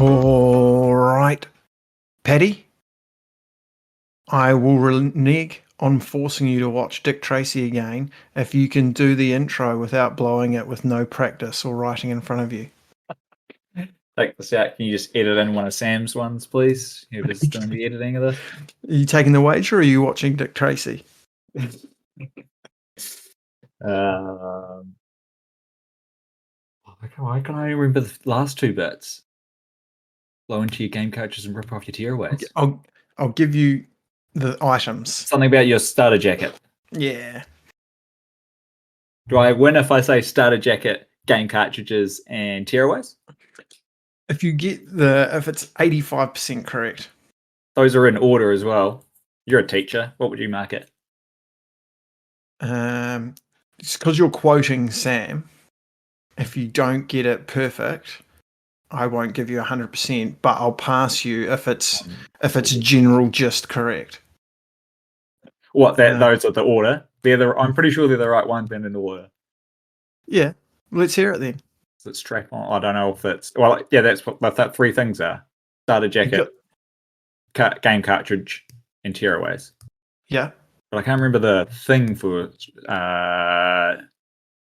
All right, Paddy, I will renege on forcing you to watch Dick Tracy again if you can do the intro without blowing it with no practice or writing in front of you. Take this out. Can you just edit in one of Sam's ones, please? Whoever's doing the editing of this. Are you taking the wager or are you watching Dick Tracy? Why can I remember the last two bits? Blow into your game coaches and rip off your tearaways. I'll give you the items. Something about your starter jacket. Yeah. Do I win if I say starter jacket, game cartridges, and tearaways? If it's 85% correct. Those are in order as well. You're a teacher. What would you mark it? It's because you're quoting Sam. If you don't get it perfect, I won't give you 100%, but I'll pass you if it's general just correct. What? Those are the order. I'm pretty sure they're the right ones and in order. Yeah, let's hear it then. Let's track on. I don't know if it's that's what that three things are: starter jacket, game cartridge, and tearaways. Yeah, but I can't remember the thing for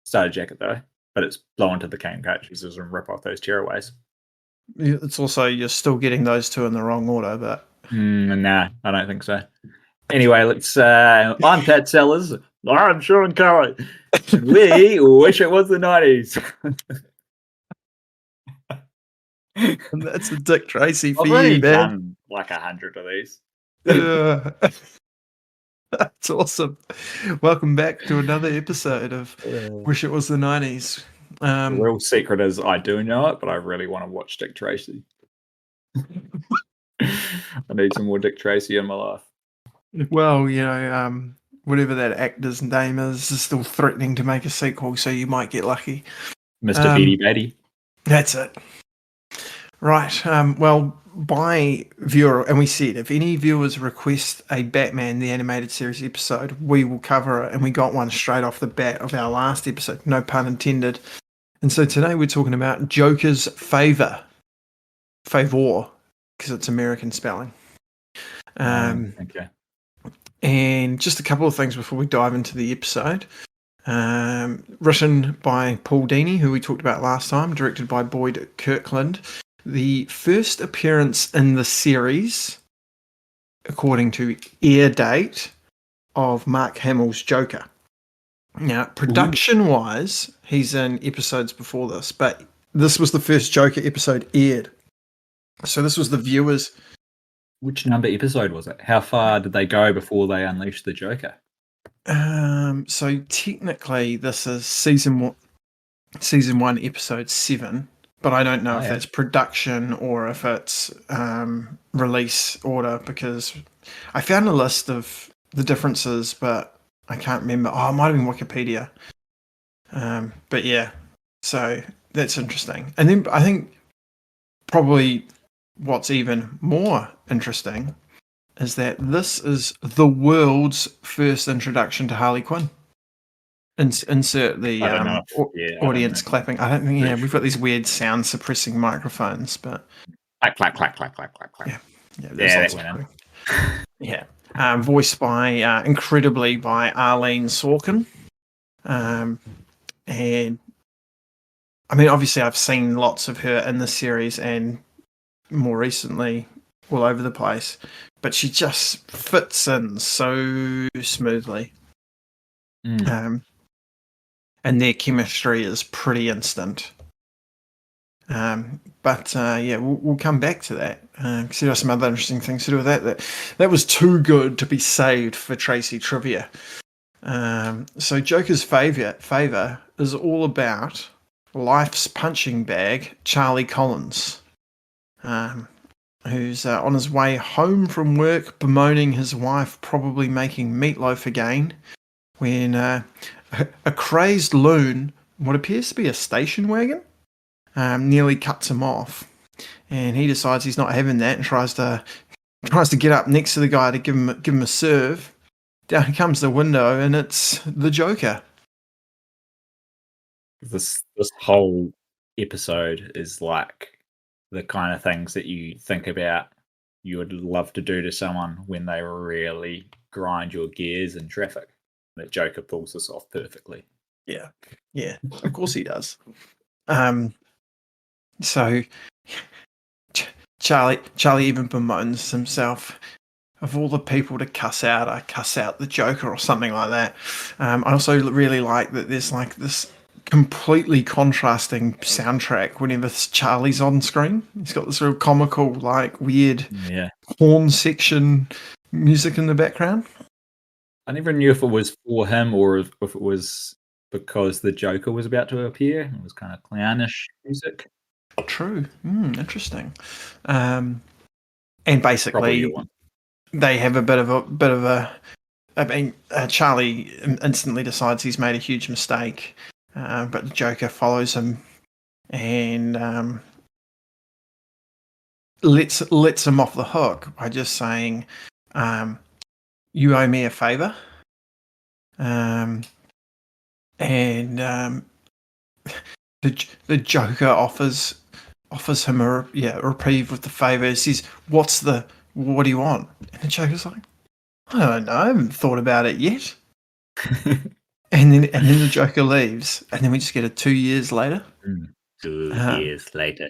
starter jacket though. But it's blow into the game cartridges and rip off those tearaways. It's also you're still getting those two in the wrong order, but nah, I don't think so. Anyway, let's. I'm Pat Sellers. I'm Sean Kelly. We wish it was the 90s. And that's a Dick Tracy for I've already you, man. done like 100 of these. That's awesome. Welcome back to another episode of Wish It Was the 90s. The real secret is I do know it, but I really want to watch Dick Tracy. I need some more Dick Tracy in my life. Well, whatever that actor's name is still threatening to make a sequel, so you might get lucky. Mr. Beady Batty. That's it. Right. Well, by viewer, and we said if any viewers request a Batman the Animated Series episode, we will cover it, and we got one straight off the bat of our last episode, no pun intended. And so today we're talking about Joker's favor, because it's American spelling. Okay. And just a couple of things before we dive into the episode. Written by Paul Dini, who we talked about last time, directed by Boyd Kirkland. The first appearance in the series, according to air date, of Mark Hamill's Joker. Now, production-wise, he's in episodes before this, but this was the first Joker episode aired. So this was the viewers... Which number episode was it? How far did they go before they unleashed the Joker? So technically, this is season 1, episode 7, but I don't know if that's production or if it's release order, because I found a list of the differences, but I can't remember. Oh, it might have been Wikipedia. But yeah, so that's interesting. And then I think probably what's even more interesting is that this is the world's first introduction to Harley Quinn. Insert the audience clapping. I don't think. Yeah, we've got these weird sound suppressing microphones, but clap. Yeah. That's yeah. Voiced by incredibly by Arlene Sorkin. And I mean, obviously, I've seen lots of her in the series and more recently all over the place, but she just fits in so smoothly. And their chemistry is pretty instant. But we'll come back to that. Because there are some other interesting things to do with that. That was too good to be saved for Tracy trivia. So Joker's favor is all about life's punching bag, Charlie Collins, who's on his way home from work, bemoaning his wife probably making meatloaf again, when a crazed loon, what appears to be a station wagon, nearly cuts him off, and he decides he's not having that and tries to get up next to the guy to give him a serve. Down comes the window, and it's the Joker. This whole episode is like the kind of things that you think about you would love to do to someone when they really grind your gears in traffic. That Joker pulls this off perfectly. Yeah, of course he does. So Charlie even bemoans himself. Of all the people to cuss out, I cuss out the Joker or something like that. I also really like that there's like this completely contrasting soundtrack whenever Charlie's on screen. He's got this real comical, like weird horn section music in the background. I never knew if it was for him or if it was because the Joker was about to appear. It was kind of clownish music. True. Interesting. And basically, they have a bit of a. I mean, Charlie instantly decides he's made a huge mistake, but the Joker follows him and lets him off the hook by just saying, "You owe me a favor," and the Joker offers him a reprieve with the favor. He says, "What do you want?" And the Joker's like, "I don't know. I haven't thought about it yet." and then the Joker leaves, and then we just get a 2 years later. 2 years later.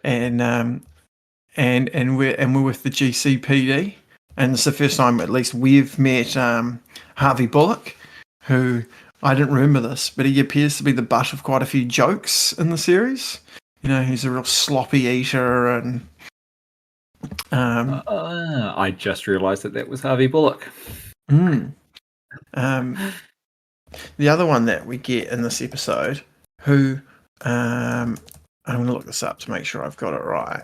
And we're with the GCPD, and it's the first time at least we've met Harvey Bullock, who I didn't remember this, but he appears to be the butt of quite a few jokes in the series. You know, he's a real sloppy eater, and I just realised that was Harvey Bullock. The other one that we get in this episode, who I'm going to look this up to make sure I've got it right,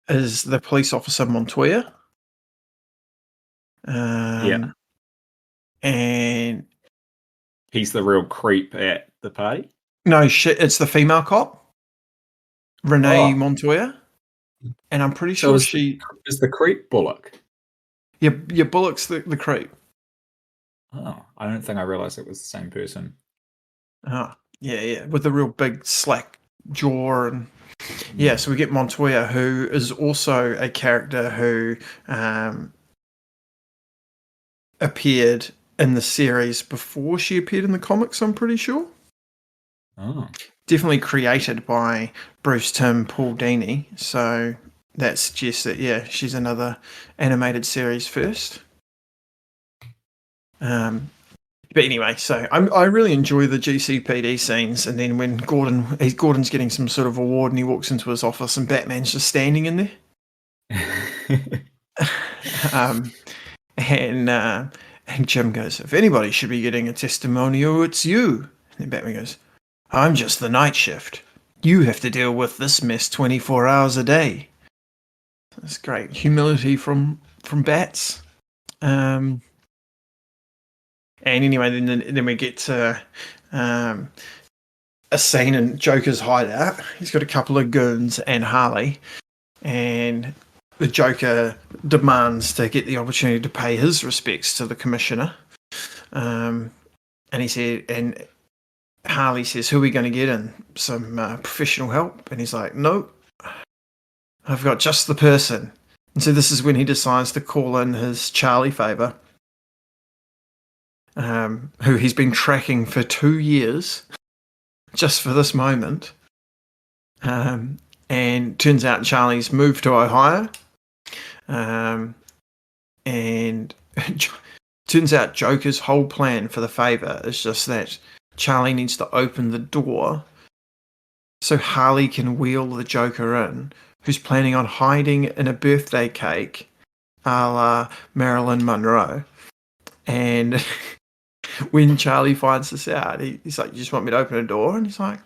is the police officer Montoya. Yeah. And he's the real creep at the party? No, it's the female cop, Renee Montoya. And I'm pretty sure she is the creep Bullock. Yeah, Bullock's the creep. Oh, I don't think I realised it was the same person. Oh, yeah, with the real big slack jaw and so we get Montoya, who is also a character who appeared in the series before she appeared in the comics, I'm pretty sure. Oh. Definitely created by Bruce Timm, Paul Dini, so that suggests that she's another animated series first. But anyway, so I really enjoy the GCPD scenes, and then when Gordon's getting some sort of award and he walks into his office and Batman's just standing in there. And Jim goes, "If anybody should be getting a testimonial, it's you." And then Batman goes, "I'm just the night shift. You have to deal with this mess 24 hours a day." That's great humility from Bats. And anyway, then we get to a scene in Joker's hideout. He's got a couple of goons and Harley, and the Joker demands to get the opportunity to pay his respects to the commissioner. And Harley says, "Who are we going to get in? Some professional help?" And he's like, "Nope, I've got just the person." And so this is when he decides to call in his Charlie favor, who he's been tracking for 2 years, just for this moment. And turns out Charlie's moved to Ohio. And turns out Joker's whole plan for the favor is just that Charlie needs to open the door so Harley can wheel the Joker in, who's planning on hiding in a birthday cake a la Marilyn Monroe. And when Charlie finds this out, he's like, "You just want me to open a door?" And he's like,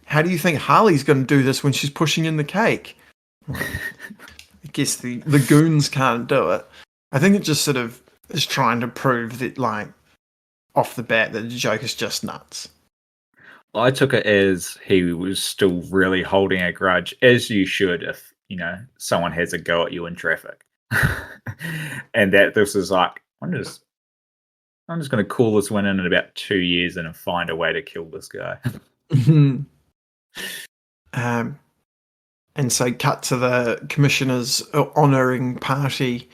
"How do you think Harley's going to do this when she's pushing in the cake?" I guess the goons can't do it. I think it just sort of is trying to prove that, like, off the bat, that the Joker's just nuts. I took it as he was still really holding a grudge, as you should if, someone has a go at you in traffic. And that this is like, I'm just going to call this one in about 2 years and find a way to kill this guy. And so cut to the commissioner's honouring party.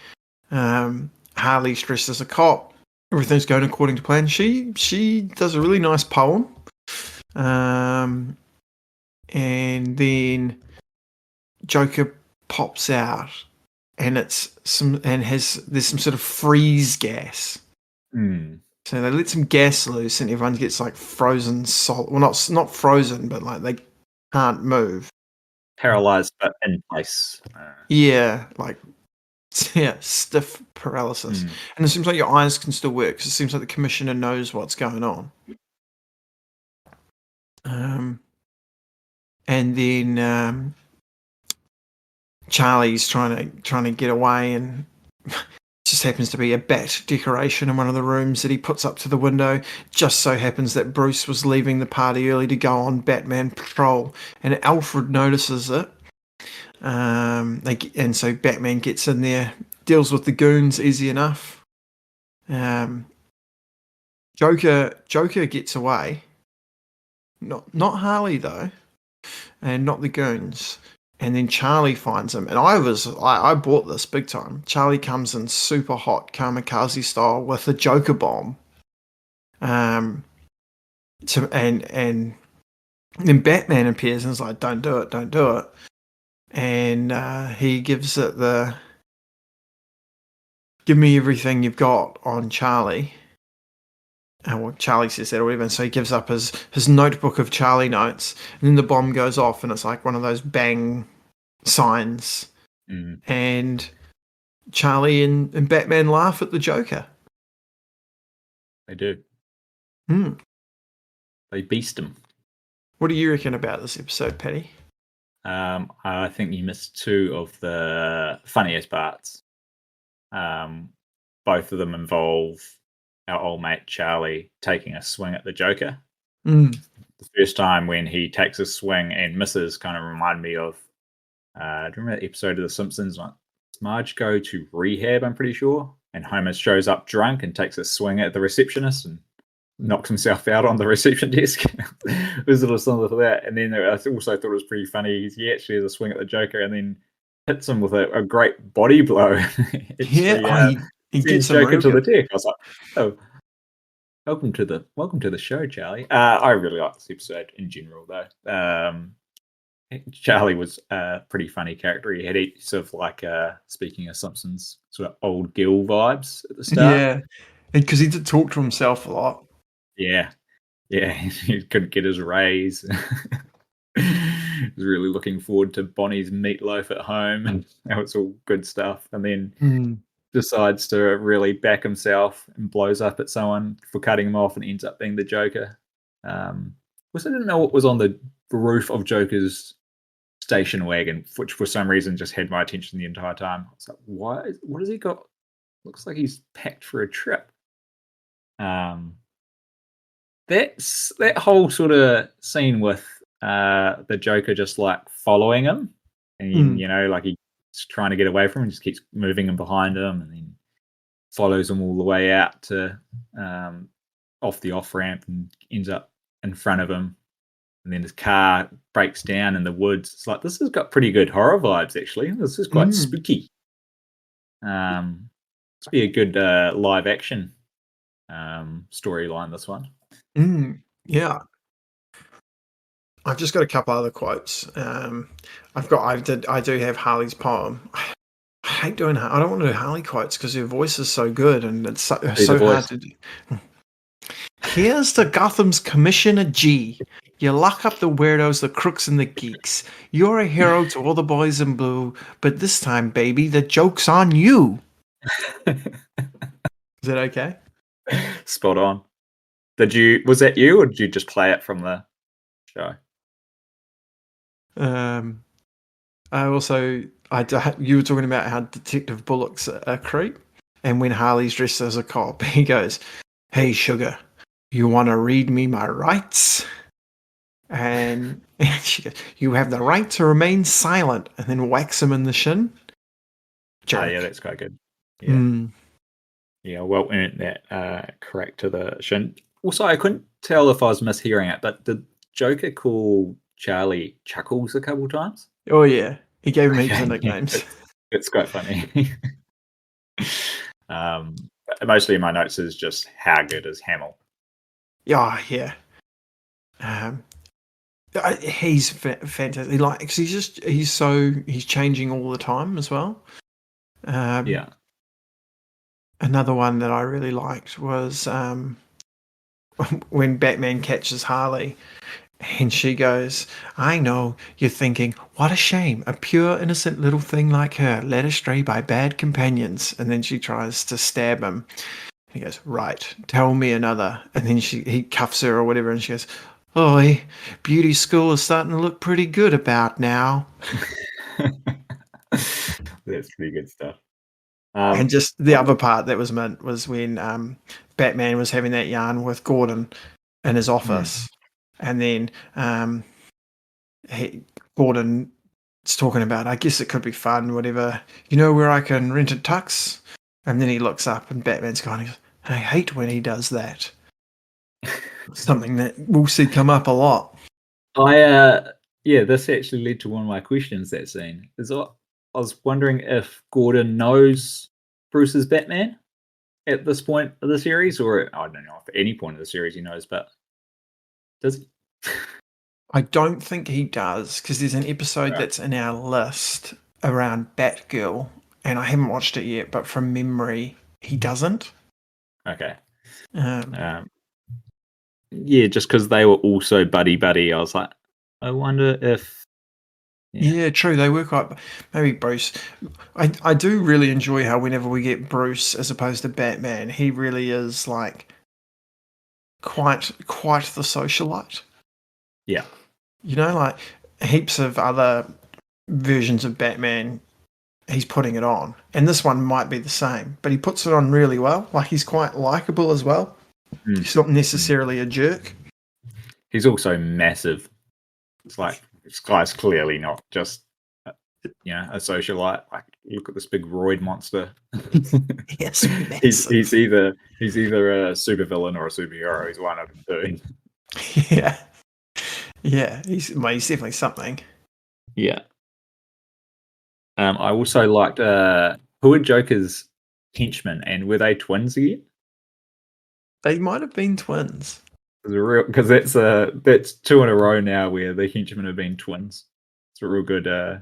Harley's dressed as a cop. Everything's going according to plan. She does a really nice poem. And then Joker pops out, and there's some sort of freeze gas. So they let some gas loose, and everyone gets like frozen solid. Well, not frozen, but like they can't move. Paralyzed, but in place. Yeah, like stiff paralysis. And it seems like your eyes can still work. 'Cause it seems like the commissioner knows what's going on. And then Charlie's trying to get away, and just happens to be a bat decoration in one of the rooms that he puts up to the window. Just so happens that Bruce was leaving the party early to go on Batman patrol, and Alfred notices it. And so Batman gets in there, deals with the goons easy enough. Joker gets away. Not Harley though, and not the goons. And then Charlie finds him, and I bought this big time. Charlie comes in super hot kamikaze style with a Joker bomb. And then Batman appears and is like, "Don't do it, don't do it." And he gives it the "Give me everything you've got" on Charlie. Well, Charlie says that or whatever, and so he gives up his notebook of Charlie notes, and then the bomb goes off, and it's like one of those bang signs, and Charlie and Batman laugh at the Joker. They do. They beast him. What do you reckon about this episode, Paddy? I think you missed two of the funniest parts. Both of them involve our old mate Charlie taking a swing at the Joker. The first time when he takes a swing and misses kind of reminded me of do you remember that episode of The Simpsons? Like, does Marge go to rehab, I'm pretty sure, and Homer shows up drunk and takes a swing at the receptionist and knocks himself out on the reception desk. It was a little similar to that. And then I also thought it was pretty funny. He actually has a swing at the Joker and then hits him with a great body blow. He gets Joker to the deck. I was like, oh, welcome to the show, Charlie. I really like this episode in general, though. Charlie was a pretty funny character. He had sort of like, speaking of Simpsons, sort of old Gil vibes at the start. Yeah, because he did talk to himself a lot. Yeah, he couldn't get his raise. He was really looking forward to Bonnie's meatloaf at home, and that was all good stuff. And then decides to really back himself and blows up at someone for cutting him off and ends up being the Joker. I didn't know what was on the roof of Joker's station wagon, which for some reason just had my attention the entire time. I was like, what has he got? Looks like he's packed for a trip. That whole sort of scene with the Joker just like following him, and like he's trying to get away from him, just keeps moving him behind him, and then follows him all the way out to off the off ramp and ends up in front of him. And then his car breaks down in the woods. It's like, this has got pretty good horror vibes, actually. This is quite spooky. It's be a good live action storyline, this one. Yeah. I've just got a couple other quotes. I do have Harley's poem. I hate doing. I don't want to do Harley quotes because her voice is so good and it's so hard to do. Here's to Gotham's Commissioner G. You lock up the weirdos, the crooks, and the geeks. You're a hero to all the boys in blue, but this time, baby, the joke's on you. Is that okay? Spot on. Was that you, or did you just play it from the show? You were talking about how Detective Bullock's a creep, and when Harley's dressed as a cop, he goes, "Hey, sugar, you want to read me my rights?" And she goes, "You have the right to remain silent," and then whacks him in the shin. Yeah, that's quite good. Yeah. Yeah, well earned that crack to the shin. Also, I couldn't tell if I was mishearing it, but did Joker call Charlie Chuckles a couple times. Oh yeah, he gave him heaps of Okay, yeah, nicknames. it's quite funny. Mostly in my notes is just how good is Hamill. Yeah, yeah. He's fantastic. Like, 'cause he's changing all the time as well. Yeah. Another one that I really liked was when Batman catches Harley, and she goes, "I know you're thinking, what a shame, a pure innocent little thing like her led astray by bad companions." And then she tries to stab him. He goes, "Right, tell me another." And then he cuffs her or whatever, and she goes, "Oi, beauty school is starting to look pretty good about now." That's pretty good stuff. And just the other part that was meant was when Batman was having that yarn with Gordon in his office, and then Gordon's talking about, "I guess it could be fun, whatever. You know where I can rent a tux?" And then he looks up, and Batman's going, he goes, "I hate when he does that." Something that we'll see come up a lot. Yeah, this actually led to one of my questions. That scene is, I was wondering if Gordon knows Bruce is Batman at this point of the series, or I don't know if at any point of the series he knows, but does he? I don't think he does, because there's an episode Right. that's in our list around Batgirl, and I haven't watched it yet, but from memory, he doesn't. Okay. Um, Yeah, just because they were also buddy, I was like, I wonder if. yeah, true. They were quite. Maybe Bruce. I do really enjoy how whenever we get Bruce as opposed to Batman, he really is like quite the socialite. Yeah. You know, like heaps of other versions of Batman, he's putting it on, and this one might be the same, but he puts it on really well. Like he's quite likable as well. He's not necessarily a jerk. He's also massive. It's like this guy's clearly not just a socialite. Like, look at this big roid monster. Yes, he's either a supervillain or a superhero. He's one of the two. Yeah. He's definitely something. Yeah. I also liked who are Joker's henchmen, and were they twins again? They might have been twins. Because that's two in a row now where the henchmen have been twins. It's a real good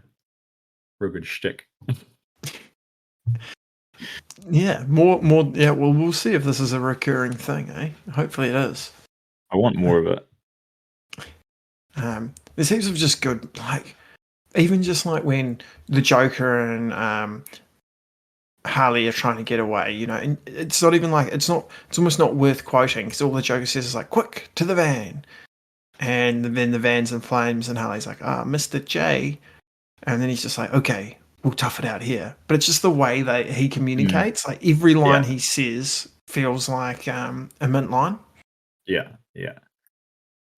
shtick. Yeah, more. Yeah, well, we'll see if this is a recurring thing, eh? Hopefully, it is. I want more of it. There seems to be just good, like even just like when the Joker and Harley are trying to get away, you know, and it's not even like it's almost not worth quoting because all the Joker says is like, "Quick to the van," and then the van's in flames, and Harley's like, Mr. J," and then he's just like, "Okay, we'll tough it out here." But it's just the way that he communicates. Like every line he says feels like a mint line. Yeah.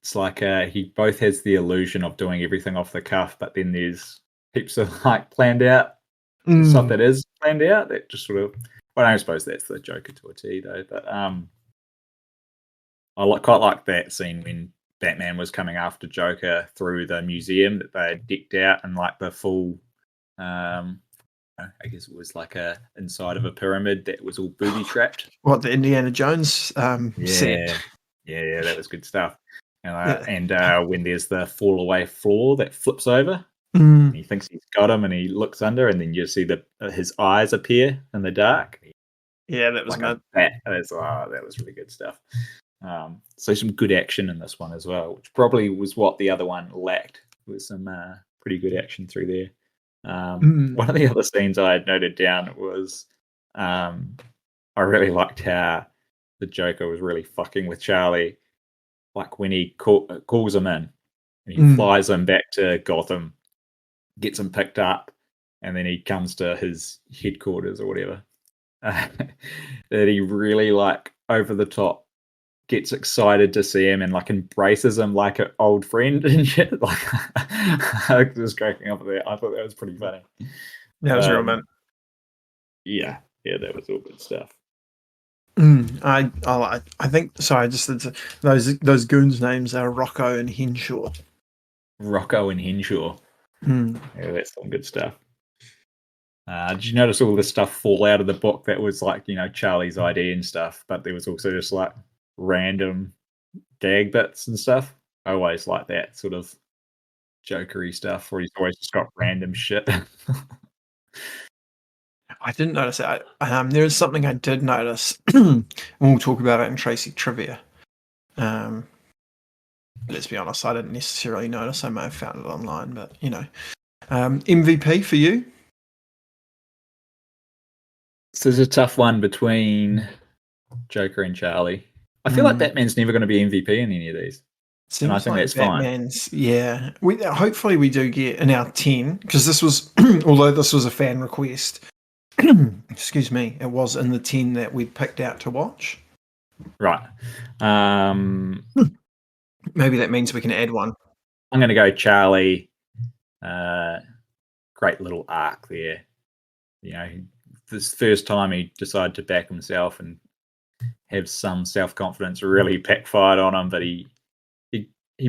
It's like he both has the illusion of doing everything off the cuff, but then there's heaps of like planned out stuff that is planned out that just sort of. Well, I don't suppose that's the Joker to a T though, but I quite like that scene when Batman was coming after Joker through the museum that they had decked out and like the full. I guess it was like a inside of a pyramid that was all booby trapped. What, the Indiana Jones set? Yeah, that was good stuff. And when there's the fall away floor that flips over, and he thinks he's got him, and he looks under, and then you see his eyes appear in the dark. Yeah, that was like a bat. That was really good stuff. So some good action in this one as well, which probably was what the other one lacked. There was some pretty good action through there. One of the other scenes I had noted down was I really liked how the Joker was really fucking with Charlie, like when he calls him in and he flies him back to Gotham, gets him picked up, and then he comes to his headquarters or whatever. That he really like over the top gets excited to see him and like embraces him like an old friend and shit. Like I was cracking up at that. I thought that was pretty funny. That was real, man. Yeah, that was all good stuff. I think. Sorry, just those goons' names are Rocco and Henshaw. Rocco and Henshaw. Mm. Yeah, that's some good stuff. Did you notice all the stuff fall out of the book that was like, Charlie's ID and stuff, but there was also just like random gag bits and stuff? I always like that sort of jokery stuff where he's always just got random shit. I didn't notice it. There is something I did notice, and we'll talk about it in Tracy Trivia. Let's be honest, I didn't necessarily notice. I may have found it online, but MVP for you? So there's a tough one between Joker and Charlie. I feel like Batman's never going to be MVP in any of these. And I Seems think like that's fine. Batman's, yeah. Hopefully we do get in our 10, because this was, although this was a fan request, excuse me, it was in the 10 that we picked out to watch. Right. Maybe that means we can add one. I'm going to go Charlie. Great little arc there. This first time he decided to back himself and have some self-confidence really backfired on him, but he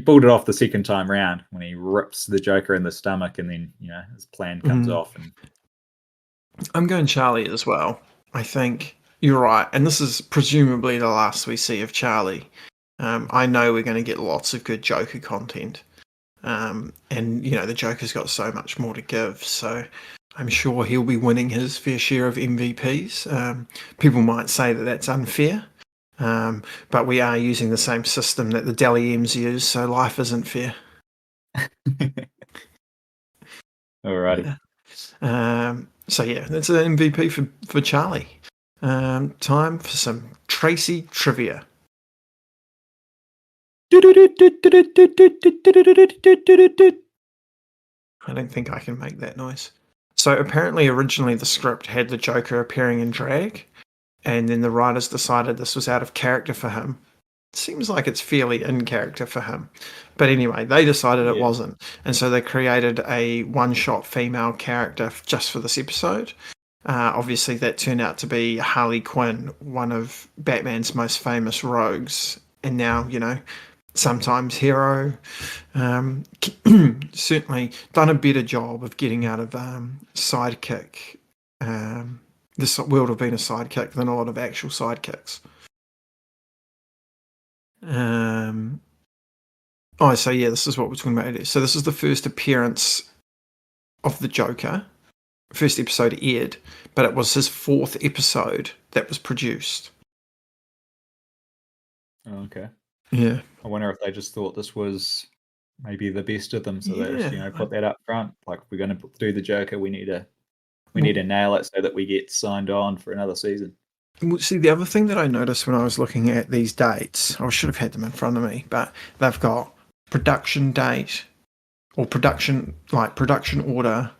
pulled it off the second time round when he rips the Joker in the stomach, and then his plan comes off. And I'm going Charlie as well. I think you're right, and this is presumably the last we see of Charlie. I know we're going to get lots of good Joker content, and the Joker's got so much more to give. So I'm sure he'll be winning his fair share of MVPs. People might say that that's unfair, but we are using the same system that the Deli M's use, so life isn't fair. Alrighty. So yeah, that's an MVP for Charlie. Time for some Tracy trivia. I don't think I can make that noise. So apparently originally the script had the Joker appearing in drag, and then the writers decided this was out of character for him. Seems like it's fairly in character for him. But anyway, they decided it wasn't. And so they created a one-shot female character just for this episode. Obviously, that turned out to be Harley Quinn, one of Batman's most famous rogues. And now, sometimes hero. Certainly done a better job of getting out of sidekick. This world have been a sidekick than a lot of actual sidekicks. So yeah, this is what we're talking about. So this is the first appearance of the Joker. First episode aired, but it was his fourth episode that was produced. Oh, okay. Yeah. I wonder if they just thought this was maybe the best of them, so they just put that up front. Like, we're going to do the Joker, we need to nail it so that we get signed on for another season. See, the other thing that I noticed when I was looking at these dates, I should have had them in front of me, but they've got production date or production order,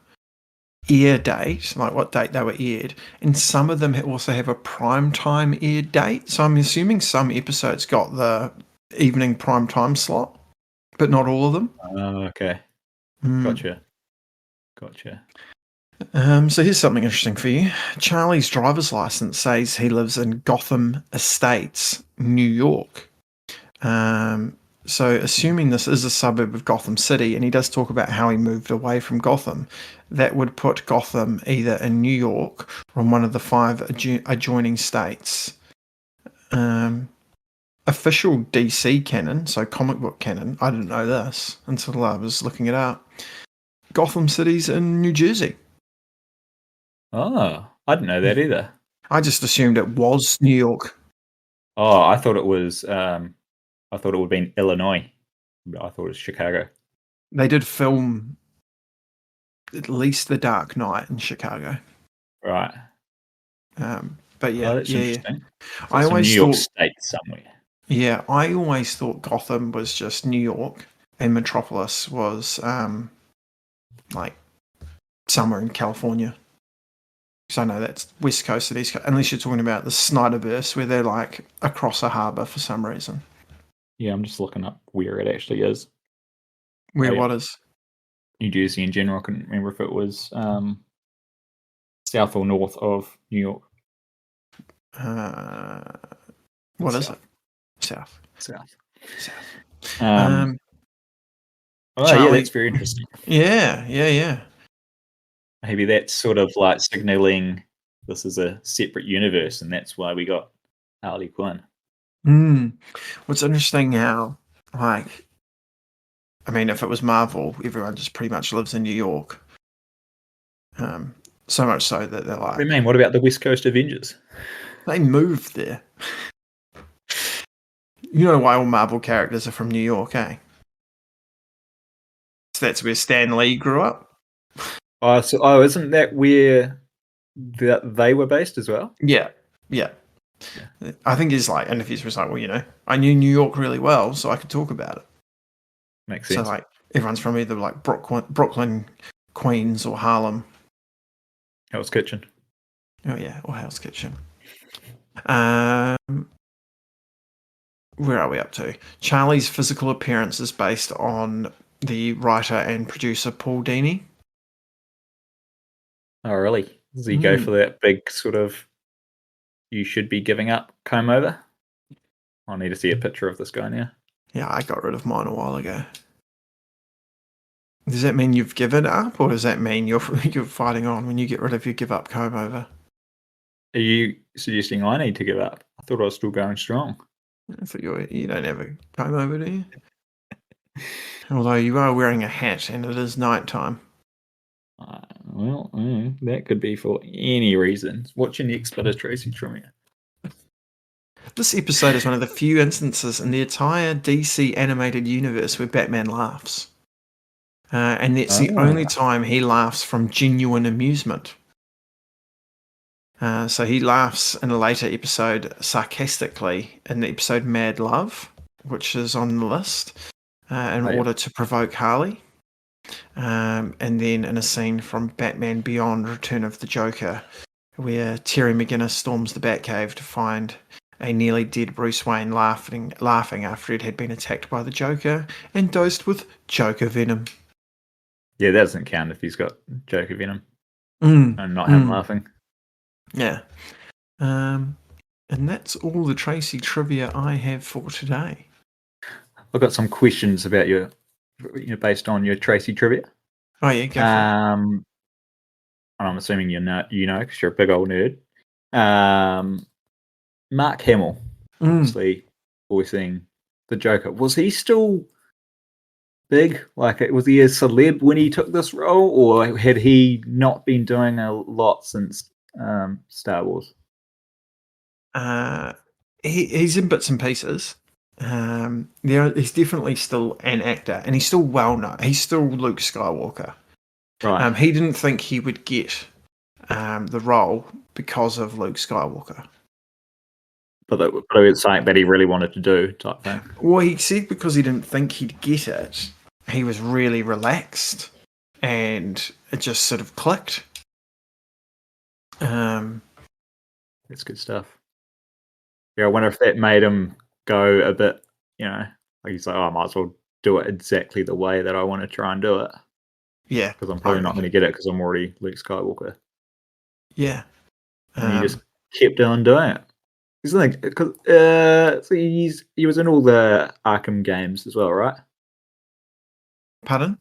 air date, like what date they were aired, and some of them also have a prime time air date. So I'm assuming some episodes got the evening prime time slot, but not all of them. Oh, okay. Gotcha. So here's something interesting for you. Charlie's driver's license says he lives in Gotham Estates, New York. So assuming this is a suburb of Gotham City, and he does talk about how he moved away from Gotham, that would put Gotham either in New York or in one of the 5 adjoining states. Official DC canon, so comic book canon, I didn't know this until I was looking it up. Gotham City's in New Jersey. Oh, I didn't know that either. I just assumed it was New York. Oh, I thought it was. I thought it would have been Illinois. I thought it was Chicago. They did film at least The Dark Knight in Chicago. Right. But yeah, that's interesting. So I always New York State somewhere. Yeah, I always thought Gotham was just New York and Metropolis was like somewhere in California. So I know that's West Coast and East Coast, unless you're talking about the Snyderverse where they're like across a harbour for some reason. Yeah, I'm just looking up where it actually is. What is? New Jersey in general. I couldn't remember if it was south or north of New York. What is it? South. Oh, yeah, Charlie. that's very interesting. Yeah. Maybe that's sort of like signaling this is a separate universe, and that's why we got Harley Quinn. What's interesting how, like, I mean, if it was Marvel, everyone just pretty much lives in New York. So much so that they're What do you like, mean? What about the West Coast Avengers? they moved there. You know why all Marvel characters are from New York, eh? So that's where Stan Lee grew up. Isn't that where they were based as well? Yeah. Yeah. I think he's like interviews was like, well, I knew New York really well, so I could talk about it. Makes So sense. like everyone's from either like Brooklyn, Queens, or Harlem. Hell's Kitchen. Oh yeah, or Hell's Kitchen. Where are we up to? Charlie's physical appearance is based on the writer and producer Paul Dini. Oh, really? Does he go for that big sort of you should be giving up comb over? I need to see a picture of this guy now. Yeah, I got rid of mine a while ago. Does that mean you've given up, or does that mean you're fighting on when you get rid of your give up comb over? Are you suggesting I need to give up? I thought I was still going strong. I thought you don't have a comb over, do you? Although you are wearing a hat and it is night time. That could be for any reason. What's your next bit of Tracy Trumia? This episode is one of the few instances in the entire DC animated universe where Batman laughs. And it's the only time he laughs from genuine amusement. So he laughs in a later episode sarcastically in the episode Mad Love, which is on the list, in order to provoke Harley. And then in a scene from Batman Beyond Return of the Joker, where Terry McGinnis storms the Batcave to find a nearly dead Bruce Wayne laughing after it had been attacked by the Joker and dosed with Joker venom. Yeah, that doesn't count if he's got Joker venom and not him laughing. Yeah. And that's all the Tracy trivia I have for today. I've got some questions about your, based on your Tracy trivia. Oh yeah, go for it. And I'm assuming because you're a big old nerd. Mark Hamill, obviously voicing the Joker. Was he still big? Like, was he a celeb when he took this role, or had he not been doing a lot since Star Wars? He's in bits and pieces. He's definitely still an actor, and he's still well known. He's still Luke Skywalker. Right. He didn't think he would get the role because of Luke Skywalker. But it was something that he really wanted to do, type thing. Well, he said because he didn't think he'd get it, he was really relaxed, and it just sort of clicked. That's good stuff. Yeah, I wonder if that made him go a bit, like he's like, oh, I might as well do it exactly the way that I want to try and do it. Yeah. Because I'm probably not going to get it because I'm already Luke Skywalker. Yeah. And he just kept on doing it. He's like, so he was in all the Arkham games as well, right? Pardon?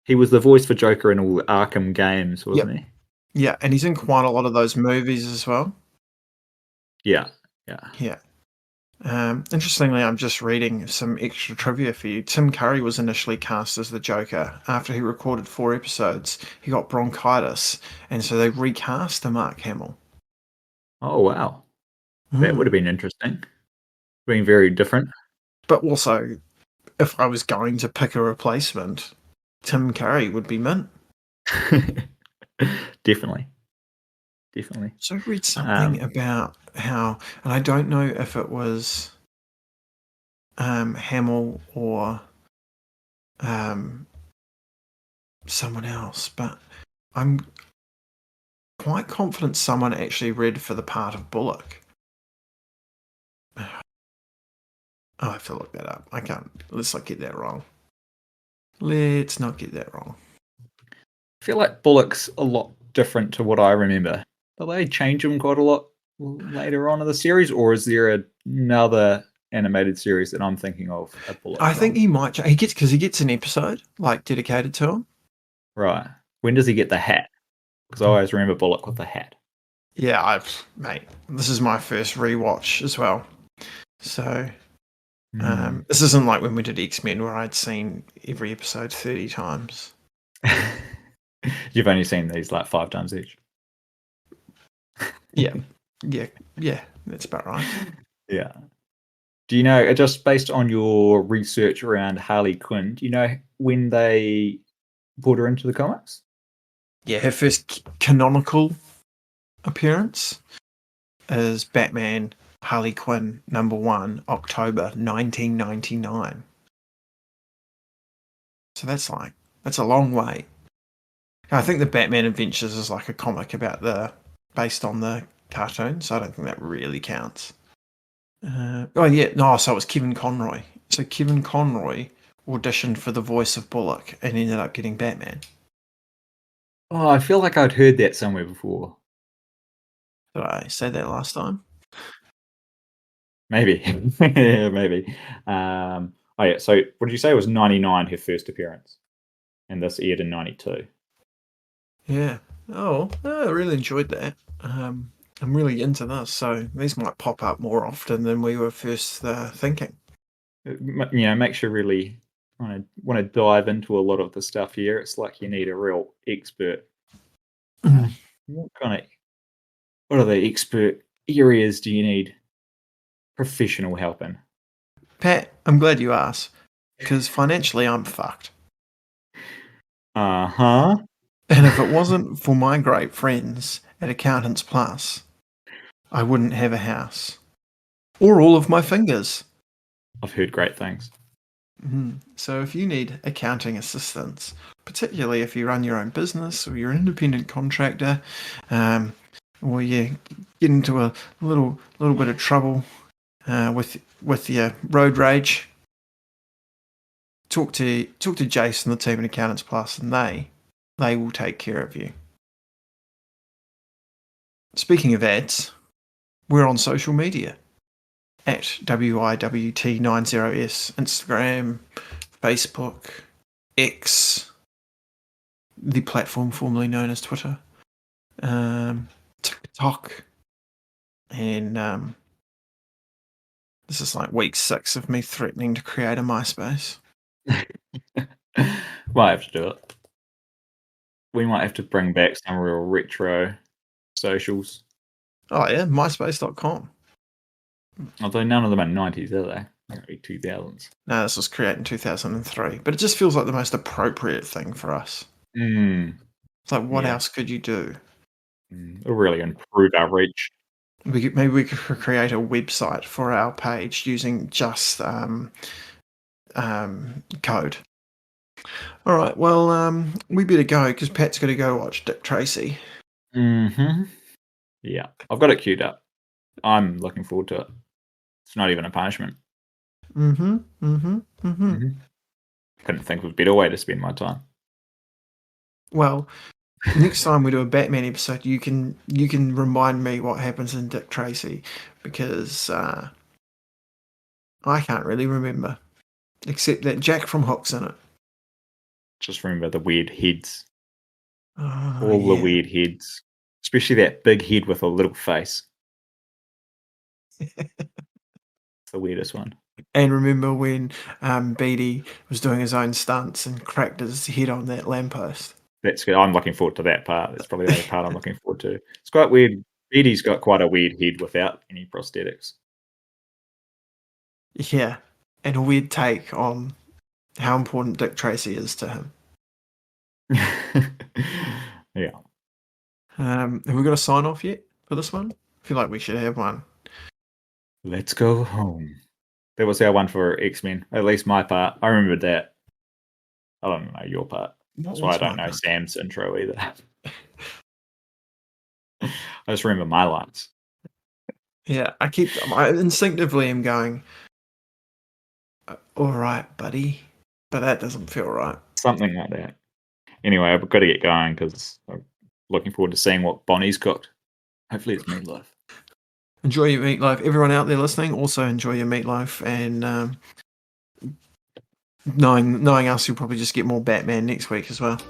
He was the voice for Joker in all the Arkham games, wasn't he? Yeah, and he's in quite a lot of those movies as well. Yeah. Interestingly, I'm just reading some extra trivia for you. Tim Curry was initially cast as the Joker. After he recorded 4 episodes, he got bronchitis, and so they recast the Mark Hamill. Oh, wow. That would have been interesting. Being very different. But also, if I was going to pick a replacement, Tim Curry would be mint. Definitely. So I read something about how, and I don't know if it was Hamill or someone else, but I'm quite confident someone actually read for the part of Bullock. I have to look that up. I can't. Let's not get that wrong. Let's not get that wrong. I feel like Bullock's a lot different to what I remember. Will they change him quite a lot later on in the series, or is there another animated series that I'm thinking of a Bullock I think from? he might. He gets an episode like dedicated to him. Right. When does he get the hat? Because I always remember Bullock with the hat. Yeah, mate, this is my first rewatch as well. So this isn't like when we did X-Men where I'd seen every episode 30 times. You've only seen these like 5 times each. Yeah. Yeah, that's about right. Yeah. Do you know, just based on your research around Harley Quinn, do you know when they brought her into the comics? Yeah, her first canonical appearance is Batman Harley Quinn #1, October 1999. So that's a long way. I think the Batman Adventures is like a comic based on the cartoon, so I don't think that really counts. So it was Kevin Conroy. So Kevin Conroy auditioned for the voice of Bullock and ended up getting Batman. Oh, I feel like I'd heard that somewhere before. Did I say that last time? Maybe. Maybe. So what did you say? It was 99 her first appearance, and this aired in 92. Yeah. Oh, I really enjoyed that. I'm really into this, so these might pop up more often than we were first thinking. Makes you really want to dive into a lot of the stuff here. It's like you need a real expert. What are the expert areas do you need professional help in? Pat, I'm glad you asked, because financially I'm fucked. Uh-huh. And if it wasn't for my great friends at Accountants Plus, I wouldn't have a house. Or all of my fingers. I've heard great things. So if you need accounting assistance, particularly if you run your own business or you're an independent contractor, or you get into a little bit of trouble with your road rage, talk to Jason, the team at Accountants Plus, and they will take care of you. Speaking of ads, we're on social media at WIWT90S, Instagram, Facebook, X, the platform formerly known as Twitter, TikTok, and this is like week 6 of me threatening to create a MySpace. Might have to do it. We might have to bring back some real retro socials. Oh yeah, myspace.com. Although none of them are 90s, are they? Maybe 2000s. No, this was created in 2003, but it just feels like the most appropriate thing for us. It's like, what else could you do? It'll really improve our reach. Maybe we could create a website for our page using just code. All right, well, we better go because Pat's got to go watch Dick Tracy. Yeah, I've got it queued up. I'm looking forward to it. It's not even a punishment. Couldn't think of a better way to spend my time. Well, next time we do a Batman episode, you can remind me what happens in Dick Tracy because I can't really remember, except that Jack from Hook's in it. Just remember the weird heads. Oh, The weird heads. Especially that big head with a little face. It's the weirdest one. And remember when Beatty was doing his own stunts and cracked his head on that lamppost? That's good. I'm looking forward to that part. That's probably the only part I'm looking forward to. It's quite weird. Beatty's got quite a weird head without any prosthetics. Yeah, and a weird take on how important Dick Tracy is to him. Yeah. Have we got a sign off yet for this one? I feel like we should have one. Let's go home. That was our one for X-Men. At least my part. I remembered that. I don't know your part. That's why I don't know Sam's intro either. I just remember my lines. Yeah, I instinctively am going, all right, buddy, but that doesn't feel right. Something like that. Anyway, I've got to get going because I'm looking forward to seeing what Bonnie's cooked. Hopefully it's meatloaf. Enjoy your meatloaf. Everyone out there listening, also enjoy your meatloaf. And knowing us, you'll probably just get more Batman next week as well.